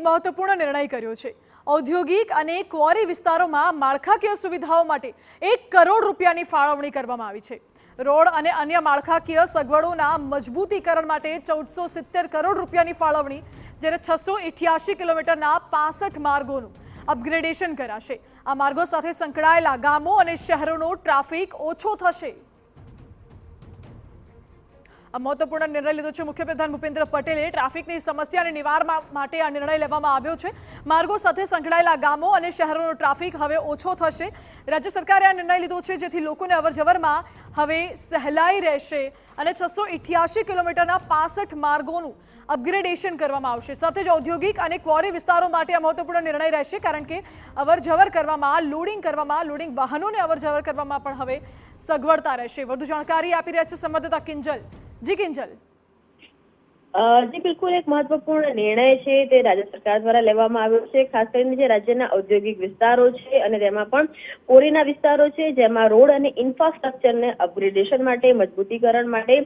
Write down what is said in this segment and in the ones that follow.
મહત્વપૂર્ણ નિર્ણય કર્યો છે। ઔદ્યોગિક અને ક્વોરી વિસ્તારોમાં માળખાકીય સુવિધાઓ માટે 1 કરોડ રૂપિયાની ફાળવણી કરવામાં આવી છે। રોડ અને અન્ય માળખાકીય સગવડોના મજબૂતીકરણ માટે 1470 કરોડ રૂપિયાની ફાળવણી, જ્યારે 688 કિલોમીટરના 65 માર્ગોનું અપગ્રેડેશન કરાશે। આ માર્ગો સાથે સંકળાયેલા ગામો અને શહેરોનો ટ્રાફિક ઓછો થશે। આ મહત્વપૂર્ણ નિર્ણય લીધો છે મુખ્યપ્રધાન ભૂપેન્દ્ર પટેલે। ટ્રાફિકની સમસ્યાને નિવારવા માટે આ નિર્ણય લેવામાં આવ્યો છે। માર્ગો સાથે સંકળાયેલા ગામો અને શહેરોનો ટ્રાફિક હવે ઓછો થશે। રાજ્ય સરકારે આ નિર્ણય લીધો છે જેથી લોકોને અવરજવરમાં હવે સહેલાઈ રહેશે અને 688 કિલોમીટરના 65 માર્ગોનું અપગ્રેડેશન કરવામાં આવશે। સાથે જ ઔદ્યોગિક અને ક્વોરી વિસ્તારો માટે આ મહત્વપૂર્ણ નિર્ણય રહેશે, કારણ કે અવરજવર કરવામાં, લોડિંગ વાહનોને અવરજવર કરવામાં પણ હવે સગવડતા રહેશે। વધુ જાણકારી આપી રહ્યા છે સંવાદદાતા કિંજલ। જી કિંજલ। જી બિલકુલ, એક મહત્વપૂર્ણ નિર્ણય છે તે રાજ્ય સરકાર દ્વારા લેવામાં આવ્યો છે। ખાસ કરીને જે રાજ્યના ઔદ્યોગિક વિસ્તારો છે અને તેમાં પણ કોરીના વિસ્તારો છે, જેમાં રોડ અને ઇન્ફ્રાસ્ટ્રક્ચરને અપગ્રેડેશન માટે, મજબૂતીકરણ માટે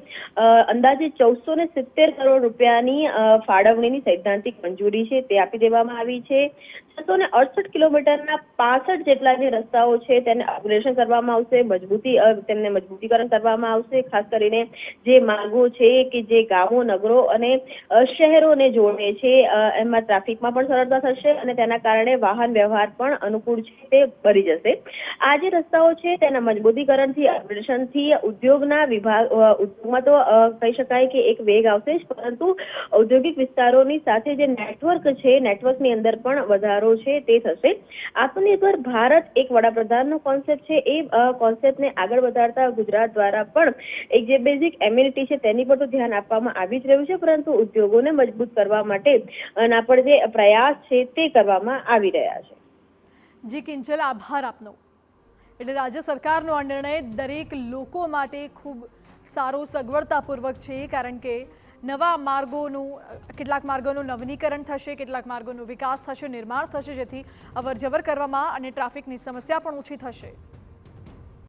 અંદાજે 1470 કરોડ રૂપિયાની ફાળવણીની સૈદ્ધાંતિક મંજૂરી છે તે આપી દેવામાં આવી છે। 668 કિલોમીટરના 65 જેટલા જે રસ્તાઓ છે તેને અપગ્રેડેશન કરવામાં આવશે, તેમને મજબૂતીકરણ કરવામાં આવશે। ખાસ કરીને જે માર્ગો છે કે જે ગામો, નગરો અને શહેરોને જોડે છે એમાં ટ્રાફિકમાં પણ સરળતા થશે અને તેના કારણે વાહન વ્યવહાર પણ અનુકૂળ છે તે ભરી જશે। આ જે રસ્તાઓ છે તેના મજબૂતીકરણથી, અપગ્રેડેશનથી ઉદ્યોગમાં તો કહી શકાય કે એક વેગ આવશે જ, પરંતુ ઔદ્યોગિક વિસ્તારોની સાથે જે નેટવર્ક છે, નેટવર્કની અંદર પણ વધારો છે તે થશે। આત્મનિર્ભર ભારત એક વડાપ્રધાનનો કોન્સેપ્ટ છે, એ કોન્સેપ્ટને આગળ વધારતા ગુજરાત દ્વારા પણ એક જે બેઝિક એમ્યુનિટી છે તેની પર તો ધ્યાન આપવામાં આવી જ રહ્યું છે, પરંતુ ઉદ્યોગોને મજબૂત કરવા માટે પણ જે પ્રયાસ છે તે કરવામાં આવી રહ્યા છે। જી કિંજલ, આભાર આપનો। એટલે રાજ્ય સરકારનો આ નિર્ણય દરેક લોકો માટે ખૂબ સારો, સગવડતાપૂર્વક છે, કારણ કે નવા માર્ગોનું, કેટલાક માર્ગોનું નવીનીકરણ થશે, કેટલાક માર્ગોનો વિકાસ થશે, નિર્માણ થશે, જેથી અવરજવર કરવામાં અને ટ્રાફિકની સમસ્યા પણ ઓછી થશે।